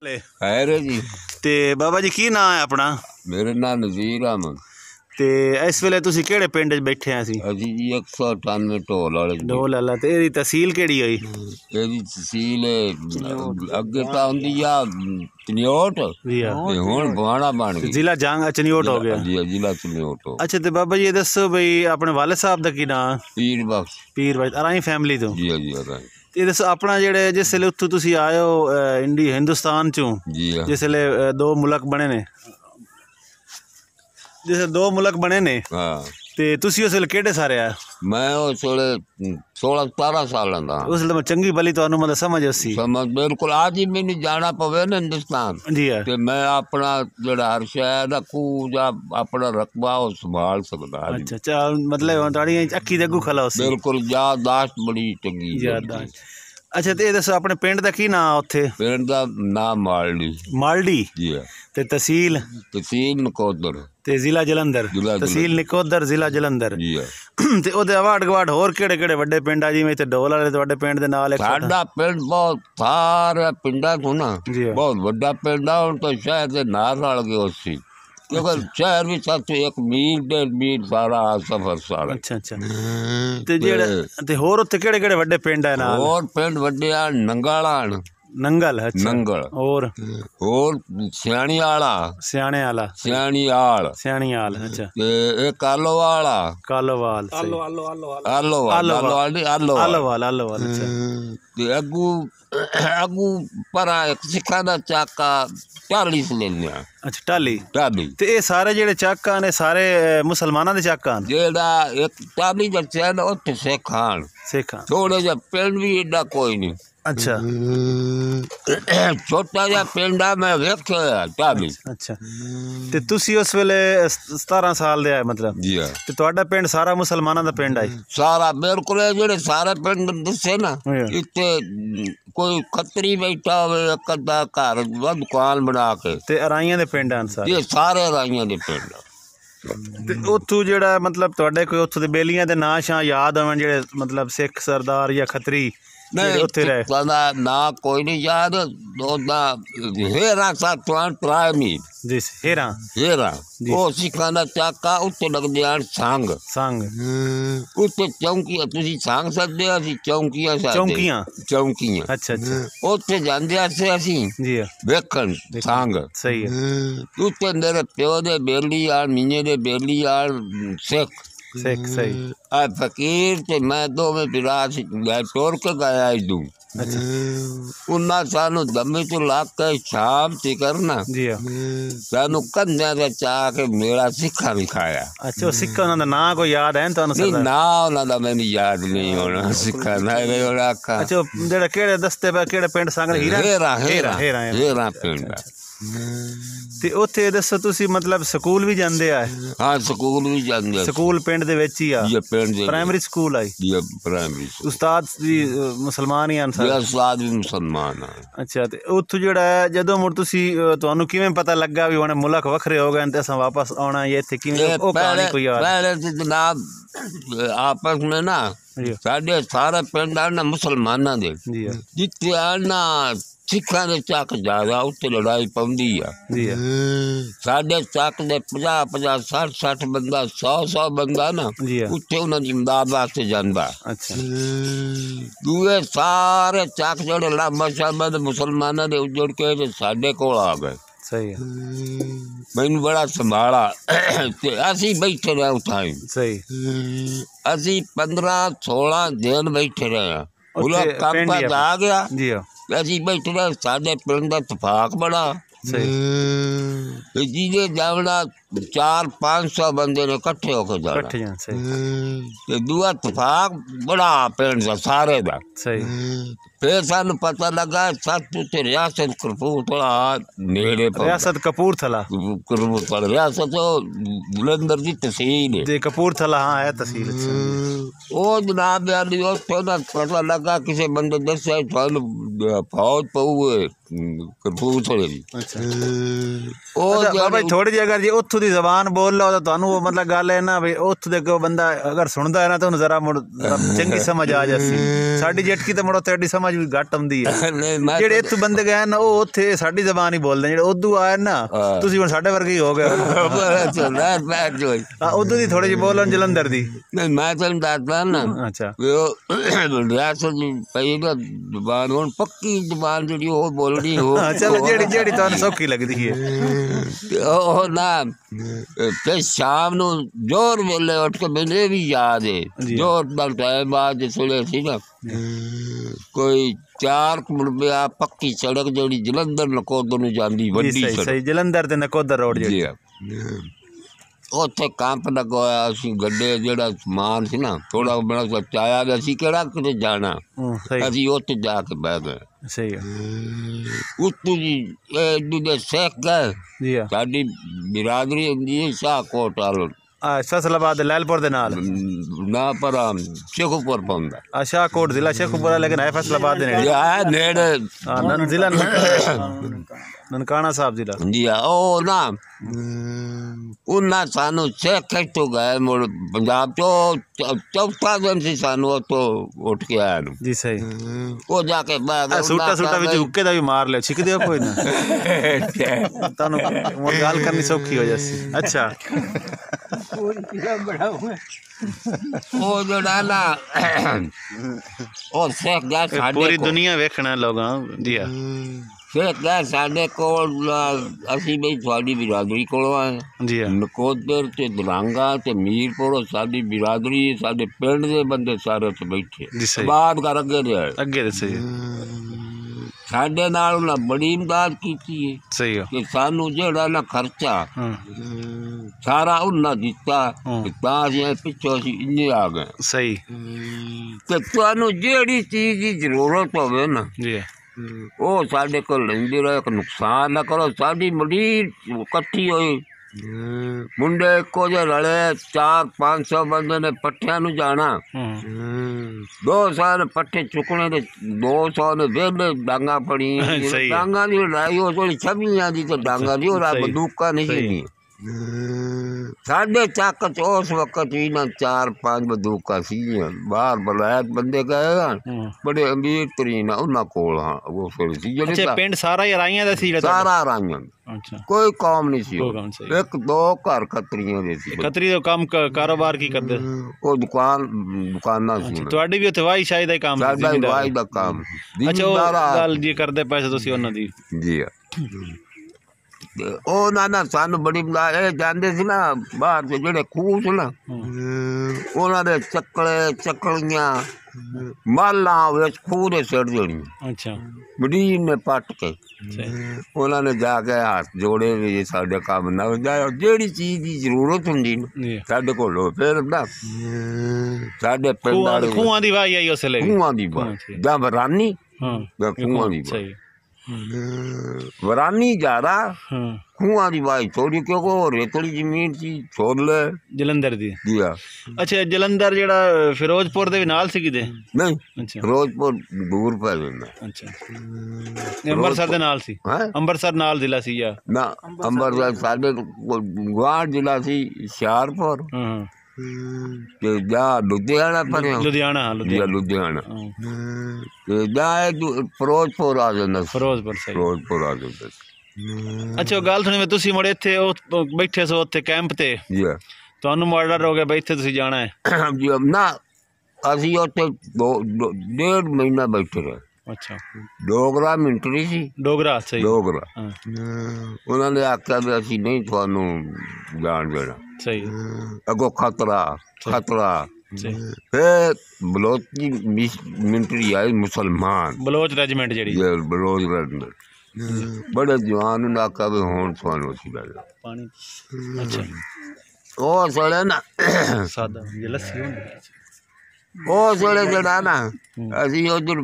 खैर जी। ते बाबा जी की नाम है अपना? मेरा नाम नज़ीर अहमद। ते इस वेले तुसी केड़े पिंड च बैठे हैं? असी जी 198 ढोल वाले ढोल वाला। ते एदी तहसील केड़ी होई? एदी तहसील अगे तो आंदी आ चनियोट ते हुण बाणा बन गई। जिला जंग चनियोट हो गया जी, जिला चनियोट हो। अच्छा ते बाबा जी ये दसो भाई अपने वाले साहब दा की नाम? पीर बख्श। पीर भाई अराई फैमिली तो? जी जी अराई। ते दसो अपना जेड़े जिसले उत्थों तुसी आए हो हिंदुस्तान चों, जिसले दो मुल्क बने ने, जिसले दो मुल्क बने ने, हाँ ते तुसी उसले केड़े सारे आए? मैं उस वेले 16-17 साल दा। उसले मैं चंगी भली तो मतलब समझ उसी समझ बिल्कुल। आज ही मैंने जाना पवे ना हिंदुस्तान जी है ते मैं अपना जेड़ा हर शहर दा कूजा अपना रकबा वो संभाल सकदा। अच्छा चल मतलब ताड़ी अखी दे अगू खला उसी बिल्कुल याददाश्त बड़ी चंगी याददाश्त। अच्छा ते दसो अपने पिंड दा की नाम उत्थे? पिंड दा नाम मालडी। मालडी। जी ते तहसील? तहसील नकोदर ते जिला जलंधर। तहसील नकोदर जिला जलंधर। जी ते ओदे अवार्ड गवार्ड होर केड़े केड़े वड्डे पिंड आ जिवें इत्थे ढोल वाले तुहाडे पिंड दे नाल एक साडा पिंड बहुत सारे पिंडा तो ना बहुत वड्डा पिंड आ। हुण तो शहर दे नाल रल गए उसी क्योंकि शहर भी साथों 1 मील 1.5 मील सारा सफर सारा। अच्छा अच्छा ते जेड़े ते होर उत्थे केड़े केड़े वड्डे पिंड है नाल? और पिंड वड्डे आ नंगाला नंगल। अच्छा नंगल और सियाणी आला सियाणे आला सियाणी आल सियाणी आल। अच्छा ते एक आलोवाल कालोवाल आलोवाल आलोवाल आलोवाल। अच्छा ते अगू अगू परा एक सिखा दा चाका 40 ले लिया। अच्छा टाली टाली ते ये सारे जेड़े चाका ने सारे मुसलमाना दे चाका न? जेड़ा एक टाली दा चैन उत्थे सिखान सिखा थोड़े जा पिंड भी एडा कोई नहीं। अच्छा छोटा जा पिंड आ मैं वेख्या टाली। अच्छा ते तुसी उस वेले 17 साल दे आए मतलब? जी ते तुहाडा पिंड सारा मुसलमाना दा पिंड आई? सारा बिल्कुल जेड़े सारे पिंड दसे ना इत्थे कोई खतरी बैठा होवे एक अद्धा घर दुकान बना के ते अराइयां दे पिंड आन सारे? ये सारे अराइयां दे पिंड। ते उत्थों जेड़ा मतलब तुहाडे कोई उत्थों दे बेलियां दे नां शां याद होवन जेड़े मतलब सिख सरदार या खतरी नहीं उत्थे रहे? ना कोई नहीं याद। हेरा सा प्राइमी जी हेरा वो सिखा दा चाका उत्ते लगदे आन संग संग उत्ते चौंकियां तुसी संग सकदे हो असी चौंकियां चौंकियां। अच्छा अच्छा उत्ते जांदे असे असी जी वेखण संग। सही है उत्ते मेरे प्यो दे बेली आन मियां दे बेली आन सिख सही आ फकीर ते मैं दो में पिरास टोर के गया दूं। अच्छा उन्ना सानू दमी तो लाग के शाम ती करना जी सानू कन्या दा चाह के मेरा सिखा भी खाया। अच्छा वो सिक्का उन्होंने ना कोई याद है तो नहीं ना उन्होंने मैंने याद नहीं होना सिखा ना आखा। अच्छा जेड़ा केड़े दस्ते पे केड़े पिंड सांगले हीरा हेरा हेरा हेरा पिंड ते उत्थे दसो तुसी मतलब स्कूल भी जांदे आ? हाँ स्कूल भी जांदे। स्कूल पिंड दे विच ही आ? ये पिंड दे प्राइमरी स्कूल आई? ये प्राइमरी उस्ताद भी मुसलमान ही आन सारे? उस्ताद भी मुसलमान है। अच्छा ते उत्थों जेड़ा जदों मुड़ तुसी तुहानू किवें पता लगा भी हुण मुल्क वखरे हो गए ते असां वापस आउणा ये इत्थे किवें ओ कहानी कोई याद? पहले तो जनाब आपस में ना साडे सारे पिंड ना मुसलमाना दे जिथे आना सिखा दे चक ज्यादा उत्ते लड़ाई पौंदी आ। साडे चक दे 50-50 60-60 बंदा 100-100 बंदा ना उत्थे उन्हां दी इमदाद वास्ते जांदा। अच्छा दूए सारे चक जेड़े लामा मुसलमाना दे उजड़ के साडे कोल आ गए। सही है मैनू बड़ा संभाला ते असी बैठे रहे उठाई। सही असी 15-16 दिन बैठे रहे। काम आ गया जी असी बैठे रहे साडे पिंड दा इत्तेफाक बड़ा जिजे जावना 400-500 बंदे ने कट्ठे होकर जाना। दूआ इत्तेफाक बड़ा पिंड दा सारे दा। फिर सानू पता लगा सच उत्थे रियासत कपूरथला नेड़े रियासत कपूरथला रियासत बुलंदर दी तहसील है कपूरथला। हाँ है तहसील। ओ जनाब यानी उत्थे ना पता लगा किसी बंदे दस्या थानू फौज पऊए कपूरथले दी। अच्छा बाबा थोड़ी जी अगर जी उत्थों दी जबान बोल लो तो थानू मतलब गल है ना भाई उत्थों दे बंदा अगर सुनदा है ना तो जरा मुड़ चंगी समझ आ जासी। साडी जेटकी तो मुड़ उत्थे एडी समझ समझ भी घट आउंदी है नहीं मैं ਜਿਹੜੇ ਇੱਥੋਂ ਬੰਦੇ ਗਏ ਨਾ ਉਹ ਉੱਥੇ ਸਾਡੀ ਜ਼ਬਾਨ ਹੀ ਬੋਲਦੇ ਜਿਹੜੇ ਉਦੋਂ ਆਏ ਨਾ ਤੁਸੀਂ ਹੁਣ ਸਾਡੇ ਵਰਗੇ ਹੀ ਹੋ ਗਏ ਉਦੋਂ ਦੀ ਥੋੜੀ ਜਿਹੀ ਬੋਲਣ ਜਲੰਧਰ ਦੀ नहीं मैं तेन दसदा ना ਅੱਛਾ रियासत पई ना जबान हुण पक्की जबान जी वो बोलनी हो चलो ਜਿਹੜੀ ਜਿਹੜੀ ਤੁਹਾਨੂੰ ਸੌਖੀ ਲੱਗਦੀ ਹੈ ना ते शाम नूं जोर वेले उठ के मैंने भी याद है जोर दा टाइम बाद जिसले सी ना कोई 4 मुड़े पक्की सड़क जी जलंधर नकोदर नूं जांदी वड्डी सड़क सही जलंधर ते नकोदर रोड जी उत्थे कैंप लगवाया असीं गड्डे जेड़ा समान सी ना थोड़ा बड़ा चाया असीं केड़ा किते जाना असीं उत्थे जाके बह गए सही है उत्तू जी दे सेख गए जी साडी बिरादरी हुंदी है शाहकोट वाल फैसलाबाद लैलपुर दे नाल ना पर शेखुपुर पौंदा शाहकोट जिला शेखुपुर लेकिन है फैसलाबाद दे नेड़े हां जिला ननकाना साहब जिला जी ओ ना उन्ना सानू सेख तो गए मुड़ पंजाब तो चौथा दिन सी सानू तो उठ के आया जी सही वो जाके सूटा सूटा विच हुक्के दा भी मार ले छिक दियो कोई ना तानू गल करनी सौखी हो जासी अच्छा ओ जड़ा ना और शेख गया साडे पूरी दुनिया वेखना लोगां जी हां शेख गया साडे कोल असी भाई साडी बिरादरी कोलों आए जी हां नकोदर ते दलांगा ते मीरपुर साडी बिरादरी साडे पिंड दे बंदे सारे ते बैठे बात कर अगे दे सही साडे नाल उन्हां बड़ी इमदाद कीती है सही है कि सानू जेड़ा ना खर्चा सारा उन्हां दिता तां असीं पिछों असीं इन्ने आ गए सही ते तुहानू जेड़ी चीज़ दी जरूरत होवे ना जी वो साडे कोल लैंदे रहो नुकसान ना करो साडी मंडीर इकट्ठी होई मुंडे एको जे रले 400-500 बंदे ने पट्ठियां नू जाना 200 ने पट्ठे चुकने ते 200 ने वेले डांगा पड़ी डांगा दी लड़ाई हो थोड़ी छबियां दी ते डांगा दी और बंदूका नहीं साढ़े चक उस वक्त ही ना 4-5 बंदूका सी बाहर बलैत बंदे गए बड़े अमीर तरीन उन्होंने कोल हाँ वो फिर सी अच्छा पिंड सारा ही राइयां दा सी सारा राइयां अच्छा कोई काम नहीं सी एक दो घर खतरियां दे सी खतरी दा काम कारोबार की करदे वो दुकाना सी ਤੁਹਾਡੀ ਵੀ ਉੱਥੇ ਵਾਹੀ ਸ਼ਾਇਦ ਦਾ ਕੰਮ ਸਾਡਾ ਵਾਹੀ ਦਾ ਕੰਮ ਅੱਛਾ ਉਹ ਗੱਲ ਜੀ ਕਰਦੇ ਪੈਸੇ ਤੁਸੀਂ ਉਹਨਾਂ ਦੀ ਜੀ ਉਹ ਨਾ ਸਾਨੂੰ ਬੜੀ ਇਹ ਜਾਂਦੇ ਸੀ ਨਾ ਬਾਹਰ ਦੇ ਜਿਹੜੇ ਖੂਹ ਸੀ ਨਾ ਉਹਨਾਂ ਦੇ ਚੱਕਲੀਆਂ ਮਾਲਾਂ ਵਿੱਚ ਖੂਹ ਦੇ ਸਿੱਟ ਦੇਣੀਆਂ ਅੱਛਾ ਬੜੀ ਨੇ ਪੱਟ ਕੇ ਉਹਨਾਂ ਨੇ ਜਾ ਕੇ ਹੱਥ ਜੋੜੇ ਵੀ ਸਾਡੇ ਕੰਮ ਨਾ ਹੋ ਜਾਏ ਜਿਹੜੀ ਚੀਜ਼ ਦੀ ਜ਼ਰੂਰਤ ਹੁੰਦੀ ਸਾਡੇ ਕੋਲ ਫਿਰ ਨਾ ਸਾਡੇ ਪਿੰਡ ਵਾਲੇ ਖੂਹਾਂ ਦੀ ਵਾਹੀ ਆਈ ਉਸ ਵੇਲੇ ਖੂਹਾਂ ਦੀ ਵਾਹੀ ਜਾਂ ਵਰਾਨੀ ਜਾਂ ਖੂਹਾਂ ਦੀ ਵਾਹੀ वरानी ज्यादा खूह दी वाई थोड़ी क्योंकि रेतली जमीन सी छोड़ले जलंधर दी जी हां अच्छा जलंधर जेड़ा फिरोजपुर दे नाल सी किदे नहीं अच्छा फिरोजपुर दूर पे जांदा अच्छा अंबरसर दे नाल सी अंबरसर नाल जिला सी या ना अंबरसर साडे गवाड़ जिला सी हुशियारपुर ते जा लुधियाना पर लुधियाना ते जा फिरोजपुर आ जांदा फिरोजपुर सही फिरोजपुर आ जांदा अच्छा गल सुनी मैं तुसी मुड़े इत्थे बैठे सो उत्थे कैंप ते जी तुहानू ऑर्डर हो गया भाई इत्थे तुसी जाना है जी ना असी उत्थे 1.5 महीना बैठे रहे अच्छा डोगरा मिलिटरी सी डोगरा सही डोगरा उन्होंने आख्या भी असी नहीं थानू जान देना सही अगो खतरा फिर बलोच की मिलिटरी आई मुसलमान बलोच रेजिमेंट जेडी बलोच रेजिमेंट बड़े जवान ने आख्या भी हुण थानू असी पानी अच्छा ओ सड़े ना सादा ये लस्सी होंदी ओ सड़े जड़ा ना असी उधर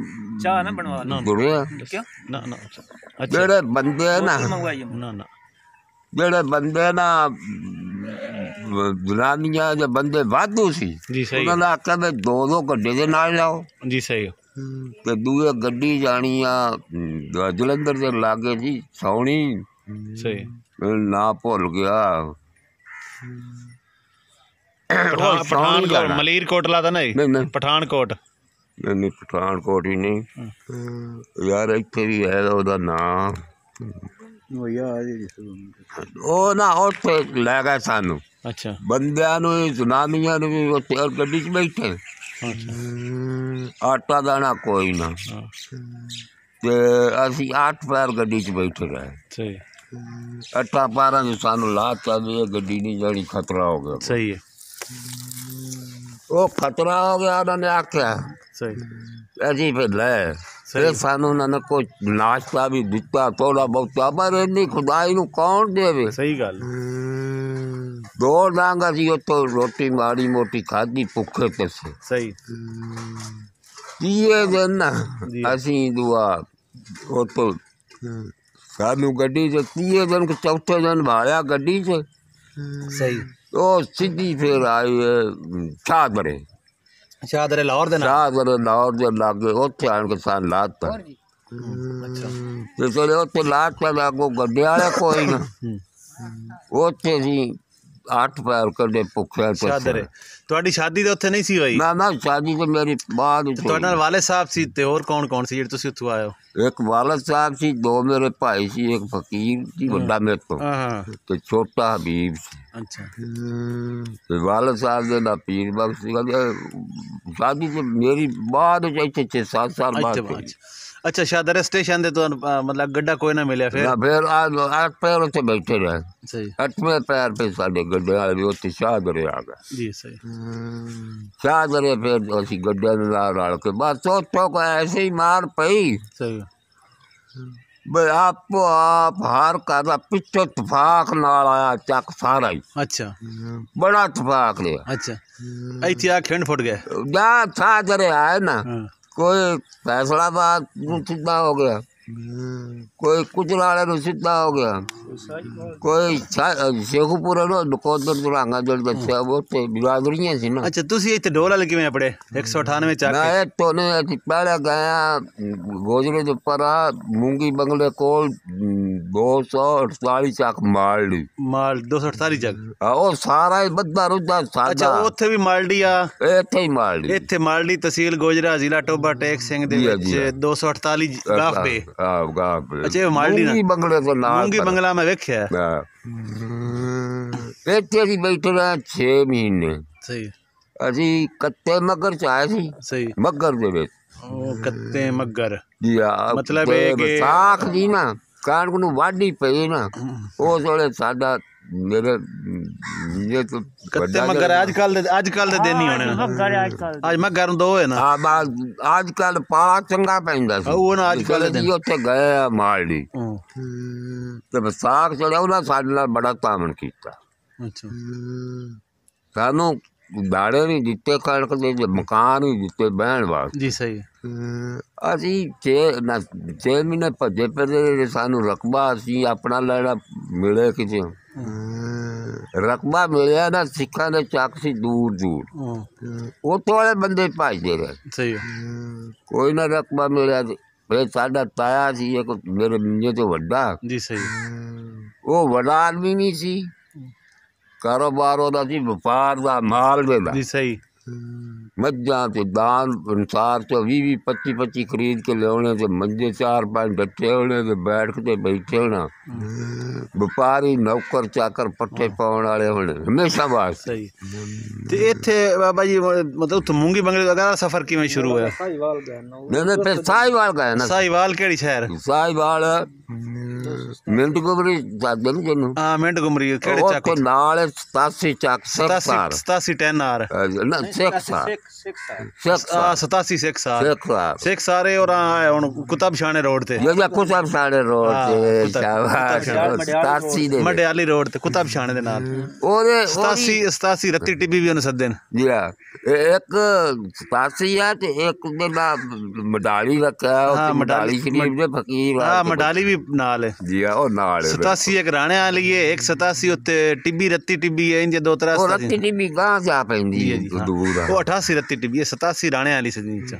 चाह ना बनवा ना क्यों ना अच्छा जेड़े बंदे ना जेड़े बंदे ना जनानियां जे बंदे वाधू सी उन्होंने आख्या भी 2 गड्डे दे नाल जाओ जी सही ते दूए गड्डी जानी आ जलंधर दे लागे जी सौनी सही ना भुल गया पठानकोट मलीरकोटला था नहीं पठानकोट ਨਹੀਂ ਪਠਾਨਕੋਟ ਹੀ ਨਹੀਂ ਯਾਰ, ਇੱਥੇ ਵੀ ਹੈ ਉਹਦਾ ਨਾਂ, ਉਹ ਨਾ ਉੱਥੇ ਲੈ ਗਏ ਸਾਨੂੰ। ਅੱਛਾ, ਬੰਦਿਆਂ ਨੂੰ ਵੀ ਜਨਾਨੀਆਂ ਨੂੰ ਵੀ ਉੱਥੇ ਗੱਡੀ 'ਚ ਬੈਠੇ, ਆਟਾ ਦਾਣਾ ਕੋਈ ਨਾ, ਤੇ ਅਸੀਂ 8 ਪੈਰ ਗੱਡੀ 'ਚ ਬੈਠੇ ਰਹੇ। ਸਹੀ, 8 ਪੈਰਾਂ 'ਚ ਸਾਨੂੰ ਲਾਤਾ ਵੀ ਇਹ ਗੱਡੀ ਨਹੀਂ ਜਾਣੀ, ਖਤਰਾ ਹੋ ਗਿਆ। ਸਹੀ ਹੈ, ਉਹ ਖਤਰਾ ਹੋ ਗਿਆ, ਉਹਨਾਂ ਨੇ ਆਖਿਆ। ਸਹੀ, ਅਸੀਂ ਫਿਰ ਲੈ ਫਿਰ ਸਾਨੂੰ ਉਹਨਾਂ ਨੇ ਕੋਈ ਨਾਸ਼ਤਾ ਵੀ ਦਿੱਤਾ ਥੋੜਾ ਬਹੁਤਾ, ਪਰ ਇੰਨੀ ਖੁਦਾਈ ਨੂੰ ਕੌਣ ਦੇਵੇ। ਸਹੀ ਗੱਲ। 2 ਡੰਗ ਅਸੀਂ ਉੱਥੋਂ ਰੋਟੀ ਮਾੜੀ ਮੋਟੀ ਖਾਧੀ ਭੁੱਖੇ ਪਿੱਛੇ। ਸਹੀ, 30 ਦਿਨ ਨਾ ਅਸੀਂ ਦੁਆ ਉੱਥੋਂ ਸਾਨੂੰ ਗੱਡੀ 'ਚ 30 ਦਿਨ, ਚੌਥੇ ਦਿਨ ਭਾਲਿਆ ਗੱਡੀ 'ਚ। ਸਹੀ, ਉਹ ਸਿੱਧੀ ਫਿਰ ਆਈ ਸ਼ਾਹਦਰੇ ਲਾਹੌਰ ਦੇ ਲਾਹੌਰ ਦੇ ਲਾਗੇ, ਉੱਥੇ ਆਣ ਕੇ ਸਾਨੂੰ ਲਾਤਾ। ਤੇ ਚਲੇ ਉੱਥੇ ਲਾਤਾ ਲਾਗੋ ਗੱਡੇ ਵਾਲੇ ਕੋਈ ਨਾ, ਉੱਥੇ ਅਸੀਂ 8 ਪੈਰ ਕੱਢੇ ਭੁੱਖਿਆ। ਤੁਹਾਡੀ ਸ਼ਾਦੀ ਤਾਂ ਉੱਥੇ ਨਹੀਂ ਸੀ ਹੋਈ? ਨਾ ਸ਼ਾਦੀ ਤੇ ਮੇਰੀ ਬਾਅਦ। ਤੁਹਾਡੇ ਨਾਲ ਵਾਲਿਦ ਸਾਹਿਬ ਸੀ ਤੇ ਹੋਰ ਕੌਣ ਕੌਣ ਸੀ ਜਿਹੜੇ ਤੁਸੀਂ ਉੱਥੋਂ ਆਏ ਹੋ? ਇੱਕ ਵਾਲਿਦ ਸਾਹਿਬ ਸੀ, 2 ਮੇਰੇ ਭਾਈ ਸੀ, ਇੱਕ ਫਕੀਰ ਸੀ ਵੱਡਾ ਮੇਰੇ ਤੋਂ, ਤੇ ਛੋਟਾ ਹਬੀਬ ਸੀ। ਅੱਛਾ, ਤੇ ਵਾਲਿਦ ਸਾਹਿਬ ਦੇ ਨਾਲ ਪੀਰ ਬਖਸ਼ ਸੀਗਾ। ਸ਼ਾਦੀ ਤੇ ਮੇਰੀ ਬਾਅਦ ਇੱਥੇ 6-7 ਸਾਲ ਬਾਅਦ। ਅੱਛਾ, ਸ਼ਾਹਦਰੇ ਸਟੇਸ਼ਨ ਤੇ ਤੁਹਾਨੂੰ ਮਤਲਬ ਗੱਡਾ ਕੋਈ ਨਾ ਮਿਲਿਆ? ਫਿਰ 8 ਪੈਰ ਉੱਥੇ ਬੈਠੇ ਰਹੇ। ਸਹੀ, 8ਵੇਂ ਪੈਰ पे ਸਾਡੇ ਗੱਡੇ ਵਾਲੇ ਵੀ ਉੱਥੇ ਸ਼ਾਹਦਰੇ ਆ ਗਏ ਜੀ। ਸਹੀ, ਸ਼ਾਹਦਰੇ ਫਿਰ ਅਸੀਂ ਗੱਡੇ ਦੇ ਨਾਲ ਰਲ ਕੇ ਬਸ ਉੱਥੋਂ ਕੋ ਐਸੇ ਹੀ ਮਾਰ ਪਈ। ਸਹੀ, ਬਈ ਆਪੋ ਆਪ ਹਰ ਘਰ ਪਿੱਛੇ ਇਤਫਾਕ ਨਾਲ ਆਇਆ ਚੱਕ ਸਾਰਾ ਹੀ। ਅੱਛਾ, ਬੜਾ ਇਤਫਾਕ ਲਿਆ। ਅੱਛਾ, ਇੱਥੇ ਆ ਖਿੰਡ ਫੁੱਟ ਗਏ ਜਾਂ ਸ਼ਾਹਦਰੇ ਆਏ ਨਾ, ਕੋਈ फैसलाबाद सीधा हो गया, कोई कुचराले ਨੂੰ सीधा हो गया, कोई शेखुपुर नकोदर दुरांगा जो ਦੱਸਿਆ ਉਹ ਤੇ ਬਿਰਾਦਰੀਆਂ ਸੀ ਨਾ। ਅੱਛਾ, ਤੁਸੀਂ ਇੱਥੇ ਢੋਲ ਵਾਲੇ ਕਿਵੇਂ ਆਪਣੇ 198 ਚੱਕ? ਮੈਂ ਇੱਥੋਂ ਨੇ ਅਸੀਂ ਪਹਿਲਾਂ ਗਿਆ ਗੋਜਰੇ ਦੇ ਉੱਪਰ ਆ ਮੂੰਗੀ ਬੰਗਲੇ ਕੋਲ 248 ਚੱਕ ਮਾਲੜੀ। 248 ਚੱਕ? ਉਹ ਸਾਰਾ ਹੀ ਬੱਦਾ ਰੁੱਦਾ ਸਾਡਾ। ਅੱਛਾ, ਉੱਥੇ ਵੀ ਮਾਲੜੀ ਆ? ਇੱਥੇ ਹੀ ਮਾਲੜੀ। ਇੱਥੇ ਮਾਲੜੀ ਤਹਿਸੀਲ ਗੋਜਰਾ ਜ਼ਿਲ੍ਹਾ ਟੋਬਾ ਟੇਕ ਸਿੰਘ ਦੇ ਵਿੱਚ 248 ਗਾਫ ਪੇ। ਅੱਛਾ, ਇਹ ਮਾਲੜੀ ਨਾ ਬੰਗਲੇ ਤੋਂ ਨਾਲ ਮੂੰਗੀ ਬੰਗਲਾ ਮੈਂ ਵੇਖਿਆ। ਇੱਥੇ ਅਸੀਂ ਬੈਠੇ ਰਹੇ 6 ਮਹੀਨੇ। ਸਹੀ, ਅਸੀਂ ਕੱਤੇ ਮੱਗਰ ਚ ਆਏ ਸੀ। ਸਹੀ, ਮੱਗਰ ਦੇ ਵਿੱਚ ਉਹ ਕੱਤੇ ਮੱਗਰ ਮਤਲਬ ਸਾਖ ਦੀ ਨਾ ਕਣਕ ਨੂੰ ਵਾਢੀ ਪਈ ਨਾ, ਉਸ ਵੇਲੇ ਸਾਡਾ ਮੇਰੇ ਕੱਤੇ ਮੱਗਰ ਅੱਜ ਕੱਲ ਦੇ ਦਿਨ ਹੀ ਹੋਣੇ ਨਾ। ਅੱਜ ਮੱਗਰ ਨੂੰ 2 ਹੈ ਨਾ। ਅੱਜ ਕੱਲ ਪਾਲਾ ਚੰਗਾ ਪੈਂਦਾ ਸੀ ਉਹ ਨਾ। ਅੱਜ ਕੱਲ ਦੇ ਉੱਥੇ ਗਏ ਆ ਮਾਲੜੀ ਤੇ ਵਿਸਾਖ ਚੜਿਆ, ਉਹਨਾਂ ਸਾਡੇ ਨਾਲ ਬੜਾ ਤਾਮਨ ਕੀਤਾ। ਅੱਛਾ, ਸਾਨੂੰ ਦਾੜੇ ਵੀ ਦਿੱਤੇ ਕਣਕ ਦੇ, ਮਕਾਨ ਵੀ ਦਿੱਤੇ ਬਹਿਣ ਵਾਸਤੇ। ਜੀ। ਸਹੀ, ਅਸੀਂ 6 ਮਹੀਨੇ ਭੱਜੇ ਫਿਰਦੇ, ਸਾਨੂੰ ਰਕਬਾ ਅਸੀਂ ਆਪਣਾ ਲੈਣਾ ਮਿਲੇ ਕਿਤੇ। ਰਕਬਾ ਮਿਲਿਆ ਨਾ, ਸਿੱਖਾਂ ਦੇ ਚੱਕ ਸੀ ਦੂਰ ਉੱਥੋਂ ਵਾਲੇ ਬੰਦੇ ਭੱਜਦੇ ਰਹੇ। ਸਹੀ, ਕੋਈ ਨਾ ਰਕਬਾ ਮਿਲਿਆ। ਫਿਰ ਸਾਡਾ ਤਾਇਆ ਸੀ ਇੱਕ ਮੇਰੇ ਮੀਆਂ ਤੋਂ ਵੱਡਾ। ਜੀ। ਸਹੀ, ਉਹ ਵੱਡਾ ਆਦਮੀ ਨਹੀਂ ਸੀ, ਕਾਰੋਬਾਰ ਉਹਦਾ ਸੀ ਵਪਾਰ ਦਾ, ਮਾਲ ਦਾ। ਜੀ। ਸਹੀ, ਮੱਝਾਂ ਤੇ ਦਾਨ ਅਨੁਸਾਰ ਤੋਂ 20-25 ਖਰੀਦ ਕੇ ਲਿਆਉਣੇ, ਤੇ ਮੰਜੇ 4-5 ਡੱਠੇ ਹੋਣੇ, ਤੇ ਬੈਠ ਕੇ ਬੈਠੇ ਹੋਣਾ। ਵਪਾਰੀ ਨੌਕਰ ਚਾਕਰ ਪੱਠੇ ਪਾਉਣ ਵਾਲੇ ਹੋਣੇ ਹਮੇਸ਼ਾ ਬਾਅਦ। ਸਹੀ। ਤੇ ਇੱਥੇ ਬਾਬਾ ਜੀ ਮਤਲਬ ਉੱਥੇ ਮੂੰਗੀ ਬੰਗਲੇ ਦਾ ਸਫ਼ਰ ਕਿਵੇਂ ਸ਼ੁਰੂ ਹੋਇਆ? ਨਹੀਂ ਫਿਰ ਸਾਹੀਵਾਲ ਗਏ ਨਾ। ਸਾਹੀਵਾਲ ਕਿਹੜੀ ਸ਼ਹਿਰ? ਸਾਹੀਵਾਲ ਮਿੰਟ ਗੁਮਰੀ ਜਾਂਦੇ ਨੇ ਜਿਹਨੂੰ। ਹਾਂ, ਮਿੰਟ ਗੁਮਰੀ ਕਿਹੜੇ ਚੱਕ? ਉਹ ਨਾਲ 87 ਚੱਕ 87 10 ਆਰ ਨਾ 87 ਸਿੱਖ ਸਾਰੇ। ਔਰ ਹੁਣ ਕੁਤਬਸ਼ਾਨੇ ਰੋਡ ਤੇ, ਕੁਤਬਸ਼ਾਨੇ ਰੋਡ ਤੇ, ਮਡਿਆਲੀ ਰੋਡ ਤੇ ਕੁਤਬਸ਼ਾਨੇ ਦੇ ਨਾਲ। ਉਹਦੇ 87 ਰੱਤੀ ਟਿੱਬੀ ਵੀ ਉਹਨੂੰ ਸੱਦੇ ਨੇ। ਜੀ ਹਾਂ, ਇੱਕ 87 ਆ ਤੇ ਇੱਕ ਦੇ ਨਾਲ ਮਡਾਲੀ ਰੱਖਿਆ, ਮਡਾਲੀ ਸ਼ਰੀਫ ਦੇ ਫਕੀਰ। ਹਾਂ, ਮਡਾਲੀ ਵੀ ਨਾਲ ਹੈ। ਜੀ ਹਾਂ, ਉਹ ਨਾਲ 87 ਇੱਕ ਰਾਣੇ ਵਾਲੀ ਹੈ, ਇੱਕ 87 ਉੱਤੇ ਟਿੱਬੀ ਰੱਤੀ ਟਿੱਬੀ ਹੈ। ਇੰਜ 2 ਤਰ੍ਹਾਂ ਰੱਤੀ ਟਿੱਬੀ ਗਾਂ ਜਾ ਪੈਂਦੀ ਹੈ। पूरा वो 88 रत्ती टिब्बी 87 राणे वाली सी जी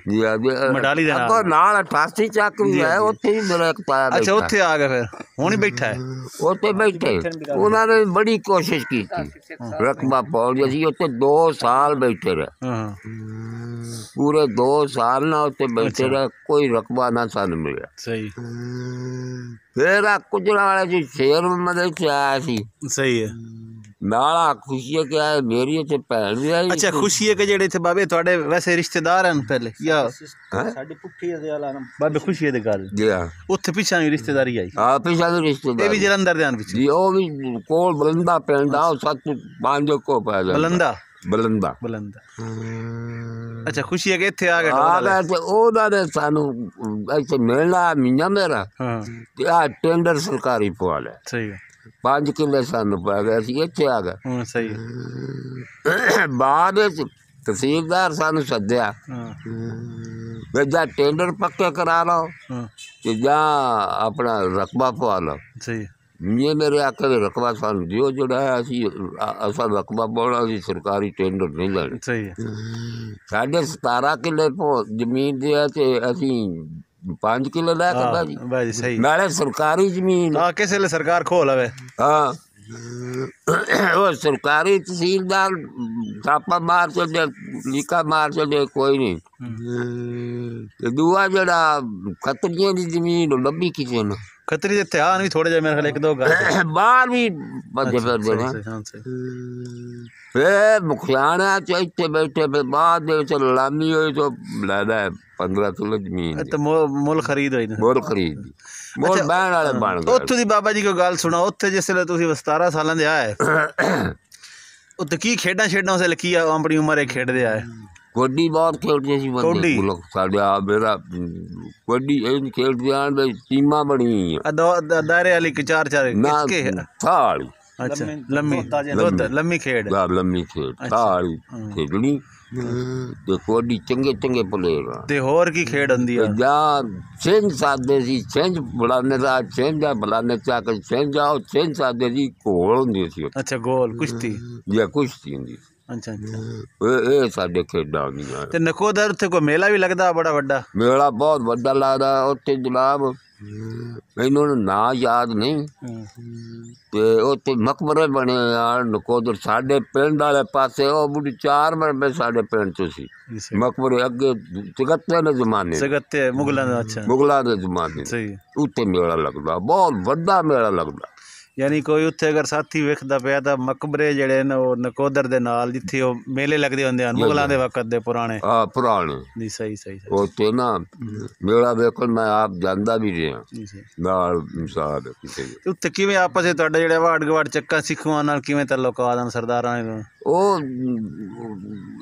मडाली दे अगो नाल 88 ਚੱਕ ਵੀ ਹੈ ਉੱਥੇ ਵੀ ਮੇਰਾ ਇੱਕ ਤਾਇਆ अच्छा उत्थे आ गए फिर हुण ही बैठा है ਉੱਥੇ ਬੈਠੇ ਉਹਨਾਂ ਨੇ ਬੜੀ ਕੋਸ਼ਿਸ਼ ਕੀਤੀ ਰਕਬਾ ਪਾਉਣ ਦੀ। ਅਸੀਂ ਉੱਥੇ 2 ਸਾਲ ਬੈਠੇ ਰਹੇ, हाँ ਪੂਰੇ 2 ਸਾਲ ਨਾ ਉੱਥੇ ਬੈਠੇ ਰਹੇ, ਕੋਈ ਰਕਬਾ ਨਾ ਸਾਨੂੰ ਮਿਲਿਆ। सही ਫਿਰ ਆ ਕੁਜਰਾ ਵਾਲੇ ਜੀ ਸ਼ੇਰ ਮਦੇ ਚ ਆਇਆ ਸੀ सही है। ਨਾਲਾ ਖੁਸ਼ੀ ਕਿ ਆ ਮੇਰੀ ਇੱਥੇ ਭੈਣ ਵੀ ਆਈ। अच्छा खुशी है कि जेड़े थे बाबे थोड़े वैसे रिश्तेदार हैं पहले या साडी पुठी दे वाला बाबे खुशी दे गल जी हाँ ਉੱਥੇ ਪਿੱਛਾ ਨਹੀਂ ਰਿਸ਼ਤੇਦਾਰੀ ਆਈ। ਹਾਂ ਪਿਛਾ ਦੇ ਇਹ ਰਿਸ਼ਤੇਦਾਰ ਵੀ ਜਲੰਧਰ ਦੇ ਹਨ ਵਿੱਚ ਜੀ ਉਹ ਵੀ ਕੋਲ ਬਲੰਦਾ ਪਿੰਡ ਆ 7-5 ਕੋ ਪੈ ਜਾਂਦਾ ਬਲੰਦਾ ਬਲੰਦਾ ਬਲੰਦਾ। ਅੱਛਾ ਖੁਸ਼ੀ ਹੈ ਕਿ ਇੱਥੇ ਆ ਗਏ ਆ ਗਏ ਤੇ ਉਹਨਾਂ ਨੇ ਸਾਨੂੰ ਇੱਥੇ ਮਿਲਣਾ ਮੀਆਂ ਮੇਰਾ ਹਾਂ ਤੇ ਆ ਟੈਂਡਰ ਸਰਕਾਰੀ ਪਵਾ ਲਿਆ। ਸਹੀ ਹੈ 5 ਕਿੱਲੇ ਸਾਨੂੰ ਪੈ ਗਏ, ਅਸੀਂ ਇੱਥੇ ਆ ਗਏ। ਹਾਂ ਸਹੀ ਹੈ ਬਾਅਦ ਵਿੱਚ ਤਹਿਸੀਲਦਾਰ ਸਾਨੂੰ ਸੱਦਿਆ ਹਾਂ ਵੀ ਜਾਂ ਟੈਂਡਰ ਪੱਕੇ ਕਰਾ ਲਓ ਹਾਂ ਤੇ ਜਾਂ ਆਪਣਾ ਰਕਬਾ ਪਵਾ ਲਓ। ਸਹੀ ਹੈ ਮੀਆਂ ਮੇਰੇ ਆਖੇ ਵੀ ਰਕਬਾ ਸਾਨੂੰ ਦਿਓ, ਜਿਹੜਾ ਹੈ ਅਸੀਂ ਅਸਾਂ ਰਕਬਾ ਪਾਉਣਾ, ਅਸੀਂ ਸਰਕਾਰੀ ਟੈਂਡਰ ਨਹੀਂ ਲੈਣੇ। ਸਹੀ ਹੈ ਸਾਡੇ 17 ਕਿੱਲੇ ਜ਼ਮੀਨ ਦੇ ਆ ਤੇ ਅਸੀਂ 5 ਕਿੱਲੇ ਲੈ ਕੇ ਬਹਿ ਜੀ ਬਾਜੀ ਸਹੀ ਨਾਲੇ ਸਰਕਾਰੀ ਜ਼ਮੀਨ। ਹਾਂ ਕਿਸੇ ਵੇਲੇ ਸਰਕਾਰ ਖੋ ਲਵੇ। ਹਾਂ ਉਹ ਸਰਕਾਰੀ ਤਹਿਸੀਲਦਾਰ ਛਾਪਾ ਮਾਰ ਛੱਡੇ, ਲੀਕਾ ਮਾਰ ਛੱਡੇ, ਕੋਈ ਨਹੀਂ। ਤੇ ਦੂਆ ਜਿਹੜਾ ਖੱਤਰੀਆਂ ਦੀ ਜ਼ਮੀਨ ਉਹ ਲੱਭੀ ਕਿਸੇ ਨੂੰ। ਖੱਤਰੀ ਦੇ ਇਤਿਹਾਨ ਵੀ ਥੋੜੇ ਜਿਹਾ ਮੇਰੇ ਖਿਆਲ 1-2 ਗੱਲ ਬਾਹਰ ਵੀ ਭੱਜੇ ਫਿਰਦੇ ਨੇ। ਹਾਂ ਸਹੀ ਫਿਰ ਮੁਖਿਆਣਾ ਚ ਇੱਥੇ ਬੈਠੇ, ਫਿਰ ਬਾਅਦ ਦੇ ਵਿੱਚ ਲਾਮੀ ਹੋਈ ਤਾਂ ਲੈਦਾ 15 ਕਿੱਲੇ ਜ਼ਮੀਨ ਤੇ ਮੁੱਲ ਖਰੀਦ ਹੋਈ ਨਾ ਮੁੱਲ ਖਰੀਦੀ, ਮੁੱਲ ਬਹਿਣ ਵਾਲੇ ਬਣ ਗਏ। ਉੱਥੋਂ ਦੀ ਬਾਬਾ ਜੀ ਕੋਈ ਗੱਲ ਸੁਣਾ। ਉੱਥੇ ਜਿਸ ਵੇਲੇ ਤੁਸੀਂ 17 ਸਾਲਾਂ ਦੇ ਆਏ ਉੱਥੇ ਕੀ ਖੇਡਾਂ ਉਸ ਵੇਲੇ ਕੀ ਆਪਣੀ ਉਮਰ ਇਹ ਖੇਡਦੇ ਆਏ? ਕਬੱਡੀ ਬਹੁਤ ਖੇਡਦੇ ਸੀ ਬੰਦੇ ਮੁਲਕ ਸਾਡੇ। ਆ ਮੇਰਾ ਕਬੱਡੀ ਇਹ ਖੇਡਦੇ ਆਣ ਦੇ ਟੀਮਾਂ ਬਣੀ ਹੋਈਆਂ ਦਾਇਰੇ ਵਾਲੀ 4-4 ਨਾ ਥਾਲੀ। ਅੱਛਾ ਲੰਮੀ ਖੇਡ ਲੰਮੀ ਖੇਡ ਥਾਲੀ ਖੇਡਣੀ ਤੇ ਕਬੱਡੀ ਚੰਗੇ ਪਲੇਅਰ। ਤੇ ਹੋਰ ਕੀ ਖੇਡ ਹੁੰਦੀ ਆ? ਜਾਂ ਛਿੰਝ ਸਾਦੇ ਸੀ, ਛਿੰਝ ਬੁਲਾਉਂਦੇ ਦਾ ਛਿੰਝ ਬੁਲਾਉਂਦੇ ਚਾ ਕੇ ਛਿੰਝ ਆਓ ਛਿੰਝ ਸਾਦੇ ਸੀ, ਘੋਲ ਹੁੰਦੀ ਸੀ। ਅੱਛਾ ਗੋਲ ਕੁਸ਼ਤੀ ਜਾਂ ਕੁਸ਼ਤੀ ਹੁੰਦੀ। ਅੱਛਾ ਇਹ ਸਾਡੇ ਖੇਡਾਂ ਹੁੰਦੀਆਂ। ਤੇ ਨਕੋਦਰ ਉੱਥੇ ਕੋਈ ਮੇਲਾ ਵੀ ਲੱਗਦਾ ਬੜਾ ਵੱਡਾ? ਮੇਲਾ ਬਹੁਤ ਵੱਡਾ ਲੱਗਦਾ ਉੱਥੇ ਜਨਾਬ, ਮੈਨੂੰ ਨਾਂ ਯਾਦ ਨਹੀਂ। ਤੇ ਉੱਥੇ ਮਕਬਰੇ ਬਣੇ ਆ ਨਕੋਦਰ ਸਾਡੇ ਪਿੰਡ ਵਾਲੇ ਪਾਸੇ। ਉਹ ਬੁੱਢੀ 4 ਮਰਬੇ ਸਾਡੇ ਪਿੰਡ 'ਚ ਸੀ ਮਕਬਰੇ, ਅੱਗੇ ਜਗੱਤੇ ਦੇ ਜ਼ਮਾਨੇ ਮੁਗਲਾਂ ਦਾ। ਅੱਛਾ ਮੁਗਲਾਂ ਦੇ ਜ਼ਮਾਨੇ ਸਹੀ। ਉੱਥੇ ਮੇਲਾ ਲੱਗਦਾ, ਬਹੁਤ ਵੱਡਾ ਮੇਲਾ ਲੱਗਦਾ। ਯਾਨੀ ਕੋਈ ਉੱਥੇ ਅਗਰ ਸਾਥੀ ਵੇਖਦਾ ਪਿਆ ਤਾਂ ਮਕਬਰੇ ਜਿਹੜੇ ਨੇ ਉਹ ਨਕੋਦਰ ਦੇ ਨਾਲ ਜਿੱਥੇ ਉਹ ਮੇਲੇ ਲੱਗਦੇ ਹੁੰਦੇ ਹਨ ਮੁਗਲਾਂ ਦੇ ਵਕਤ ਦੇ ਪੁਰਾਣੇ। ਹਾਂ ਪੁਰਾਣੇ ਜੀ ਸਹੀ ਉੱਥੇ ਨਾ ਮੇਲਾ ਵੇਖਣ ਮੈਂ ਆਪ ਜਾਂਦਾ ਵੀ ਰਿਹਾ ਨਾਲ। ਮਿਸਾਲ ਉੱਥੇ ਕਿਵੇਂ ਆਪਸ ਵਿੱਚ ਤੁਹਾਡੇ ਜਿਹੜੇ ਵਾਰਡ ਗਵਾੜ ਚੱਕਾ ਸਿੱਖਾਂ ਨਾਲ ਕਿਵੇਂ ਤਾਲੁਕਾਤ ਹਨ ਸਰਦਾਰਾਂ ਦੇ? ਉਹ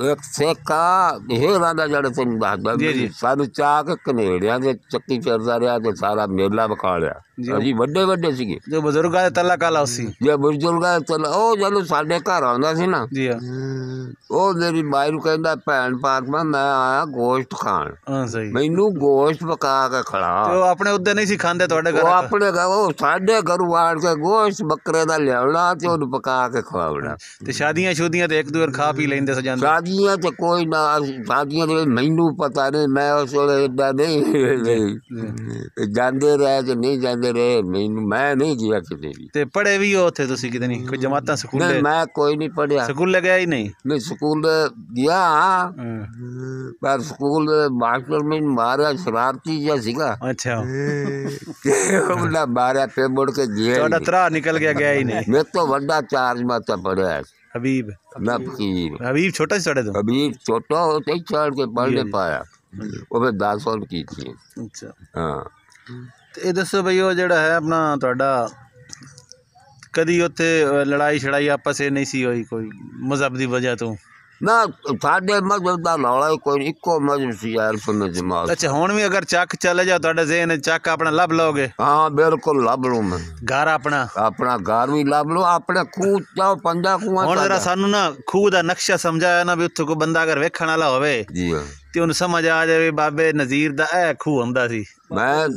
ਇੱਕ ਸਿੱਖਾ ਹੇਰਾਂ ਦਾ ਜਿਹੜਾ ਤੈਨੂੰ ਦੱਸਦਾ ਸਾਨੂੰ ਚਾਹ ਕੇ ਕਨੇੜਿਆਂ ਦੇ ਚੱਕੀ ਫਿਰਦਾ ਰਿਹਾ ਤੇ ਸਾਰਾ ਮੇਲਾ ਵਿਖਾ ਲਿਆ। ਅਸੀਂ ਵੱਡੇ ਸੀਗੇ ਜੋ ਬਜ਼ੁਰਗਾਂ ਦੇ ਤਲਾ ਕਾਲਾ ਸੀ। ਜੇ ਬਜ਼ੁਰਗਾਂ ਦੇ ਤਲਾ ਉਹ ਜਦੋਂ ਸਾਡੇ ਘਰ ਆਉਂਦਾ ਸੀ ਨਾ ਜੀ ਉਹ ਮੇਰੀ ਮਾਈ ਨੂੰ ਕਹਿੰਦਾ ਭੈਣ ਪਾਤਮਾ ਮੈਂ ਆਇਆ ਗੋਸ਼ਤ ਖਾਣ। ਮੈਨੂੰ ਗੋਸ਼ਤ ਪਕਾ ਕੇ ਖਿਲਾ। ਉਹ ਆਪਣੇ ਉੱਧਰ ਨਹੀਂ ਸੀ ਖਾਂਦੇ ਤੁਹਾਡੇ ਘਰ? ਆਪਣੇ ਉਹ ਸਾਡੇ ਘਰੋਂ ਆਣ ਕੇ ਗੋਸ਼ਤ ਬੱਕਰੇ ਦਾ ਲਿਆਉਣਾ ਤੇ ਉਹਨੂੰ ਪਕਾ ਕੇ ਖਵਾਉਣਾ। ਤੇ ਸ਼ਾਦੀਆਂ ਤੇ ਇੱਕ ਦੂਰ ਖਾ ਪੀ ਲੈਂਦੇ ਸਜਾਂਦੇ? ਸ਼ਾਦੀਆਂ ਤੇ ਕੋਈ ਨਾ, ਸ਼ਾਦੀਆਂ ਦੇ ਮੈਨੂੰ ਪਤਾ ਨਹੀਂ, ਮੈਂ ਉਸ ਵੇਲੇ ਏਦਾਂ ਨਹੀਂ ਜਾਂਦੇ ਰਹੇ ਤੇ ਨਹੀਂ ਜਾਂਦੇ ਰਹੇ, ਮੈਨੂੰ ਮੈਂ ਨਹੀਂ ਗਿਆ ਕਿਤੇ ਵੀ। ਤੇ ਪੜ੍ਹੇ ਵੀ ਹੋ ਉੱਥੇ ਤੁਸੀਂ ਕਿਤੇ ਨਹੀਂ? ਕੋਈ ਜਮਾਤਾਂ ਸਕੂਲੇ? ਮੈਂ ਕੋਈ ਨਹੀਂ ਪੜ੍ਹਿਆ। ਸਕੂਲੇ ਗਿਆ ਹੀ ਨਹੀਂ? ਨਹੀਂ ਸਕੂਲ ਗਿਆ ਪਰ ਸਕੂਲ ਮਾਸਟਰ ਮੈਨੂੰ ਮਾਰਿਆ, ਸ਼ਰਾਰਤੀ ਜਿਹਾ ਸੀਗਾ। ਅੱਛਾ ਉਹਨੇ ਮਾਰਿਆ ਤੇ ਮੁੜ ਕੇ ਗਿਆ। ਤੁਹਾਡਾ ਤਰਾ ਨਿਕਲ ਗਿਆ ਹੀ ਨਹੀਂ? ਮੇਰੇ ਤੋਂ ਵੱਡਾ 4 ਜਮਾਤਾਂ ਪੜ੍ਹਿਆ हबीब ना फकीर। हबीब छोटा सी तो हबीब छोटा होते ही छोड़ के पढ़ नहीं पाया, वो फिर 10 साल की थी। अच्छा हाँ। तो ये दसो भाई वो जड़ा है अपना ਤੁਹਾਡਾ कदी उत्थे लड़ाई छड़ाई आपस नहीं सी होई कोई मजहब की वजह तो? ना साडे मजहब का लौड़ा कोई इको मजहब सी यार सुन्नत जमात। अच्छा हुण भी अगर चक चले जाओ तुहाडे ज़हन चक अपना लभ लोगे? हाँ बिल्कुल लभ लूँ मैं। घर अपना घर भी लभ लो, अपने खूह जाओ 5 खूह। हुण जरा सानू ना खूह दा नक्शा समझाया ना भी उत्थे कोई बंदा अगर वेखण वाला होवे जी ਤੇ ਉਹਨੂੰ ਸਮਝ ਆ ਜਾਵੇ ਬਾਬੇ ਨਜ਼ੀਰ ਦਾ ਇਹ ਖੂਹ ਹੁੰਦਾ ਸੀ। ਮੈਂ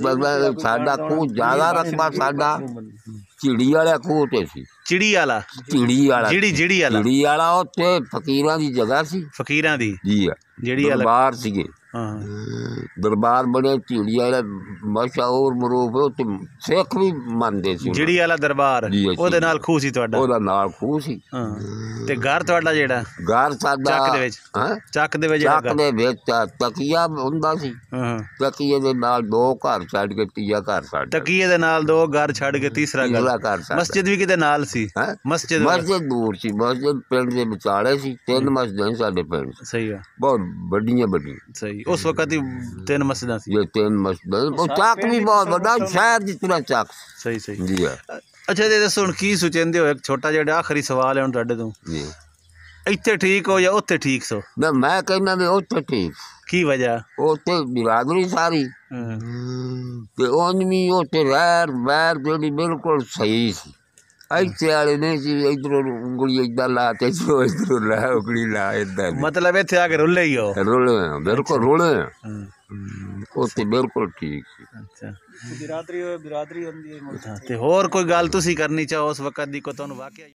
ਸਾਡਾ ਖੂਹ ਜ਼ਿਆਦਾ ਰਕਬਾ ਸਾਡਾ ਝਿੜੀ ਵਾਲਾ ਖੂਹ ਤੇ ਸੀ। ਚਿੜੀ ਵਾਲਾ ਝਿੜੀ ਵਾਲਾ ਜਿਹੜੀ ਵਾਲਾ ਉੱਥੇ ਫਕੀਰਾਂ ਦੀ ਜਗ੍ਹਾ ਸੀ। ਫਕੀਰਾਂ ਦੀ ਜੀ ਜਿਹੜੀ ਵਾਲਾ ਦਰਬਾਰ ਸੀਗੇ। ਹਾਂ ਦਰਬਾਰ ਬੜੇ ਝਿੜੀ ਵਾਲਾ ਮਸ਼ਹੂਰ ਮਰੂਫ ਉੱਥੇ ਸਿੱਖ ਵੀ ਮੰਨਦੇ ਸੀ। ਜਿਹੜੀ ਵਾਲਾ ਦਰਬਾਰ ਉਹਦੇ ਨਾਲ ਖੂਹ ਸੀ ਤੁਹਾਡਾ? ਉਹਦਾ ਨਾਲ ਖੂਹ ਸੀ। ਤੇ ਘਰ ਤੁਹਾਡਾ ਜਿਹੜਾ ਘਰ ਸਾਡਾ ਚੱਕ ਦੇ ਵਿੱਚ ਚੱਕ ਦੇ ਵਿੱਚ ਤਕੀਆ ਹੁੰਦਾ ਸੀ। ਤਕੀਏ ਦੇ ਨਾਲ 2 ਘਰ ਛੱਡ ਕੇ ਤੀਜਾ ਘਰ ਸਾਡਾ। ਤਕੀਏ ਦੇ ਨਾਲ 2 ਘਰ ਛੱਡ ਕੇ ਤੀਸਰਾ ਘਰ। ਮਸਜਿਦ ਵੀ ਕਿਤੇ ਨਾਲ ਸੀ? ਮਸਜਿਦ ਦੂਰ ਸੀ। ਮਸਜਿਦ ਪਿੰਡ ਦੇ ਵਿਚਾਲੇ ਸੀ। 3 ਮਸਜਿਦਾਂ ਸਾਡੇ ਪਿੰਡ। ਸਹੀ ਆ, ਬਹੁਤ ਵੱਡੀਆਂ। ਸਹੀ, ਉਸ ਵਕਤ ਹੀ 3 ਮਸਜਿਦਾਂ ਸੀ। 3 ਮਸਜਿਦਾਂ। ਉਹ ਚੱਕ ਵੀ ਬਹੁਤ ਵੱਡਾ ਸ਼ਹਿਰ ਦੀ ਤਰ੍ਹਾਂ ਚੱਕ। ਸਹੀ ਸਹੀ ਜੀ। ਅੱਛਾ ਤੇ ਦੱਸੋ ਹੁਣ ਕੀ ਸੋਚਦੇ ਹੋ? ਇੱਕ ਛੋਟਾ ਜਿਹੜਾ ਆਖਰੀ ਸਵਾਲ ਹੈ ਹੁਣ ਤੁਹਾਡੇ ਤੋਂ, ਇੱਥੇ ਠੀਕ ਹੋ ਜਾਂ ਉੱਥੇ ਠੀਕ ਸੋ? ਮੈਂ ਕਹਿੰਦਾ ਵੀ ਉੱਥੇ ਠੀਕ। ਕੀ ਵਜ੍ਹਾ? ਉੱਥੇ ਬਿਰਾਦਰੀ ਸਾਰੀ ਤੇ ਉਹਨੀ ਉੱਥੇ ਵੈਰ ਜਿਹੜੀ ਬਿਲਕੁਲ ਸਹੀ ਸੀ। ਇੱਥੇ ਵਾਲੇ ਨਹੀਂ ਸੀ। ਇੱਧਰੋਂ ਉਂਗਲੀ ਏਦਾਂ ਲਾ ਤੇ ਇੱਧਰੋਂ ਲਾ ਉਂਗਲੀ ਲਾ ਏਦਾਂ। ਮਤਲਬ ਇੱਥੇ ਆ ਕੇ ਰੁੱਲੇ ਹੀ ਹੋ? ਰੁੱਲੇ ਬਿਲਕੁਲ ਰੁੱਲੇ। ਉੱਥੇ ਬਿਲਕੁਲ ਠੀਕ ਸੀ। ਅੱਛਾ, ਬਿਰਾਦਰੀ ਹੁੰਦੀ ਹੈ। ਤੇ ਹੋਰ ਕੋਈ ਗੱਲ ਤੁਸੀਂ ਕਰਨੀ ਚਾਹੋ ਉਸ ਵਕਤ ਦੀ, ਕੋਈ ਤੁਹਾਨੂੰ ਵਾਕਿਆ?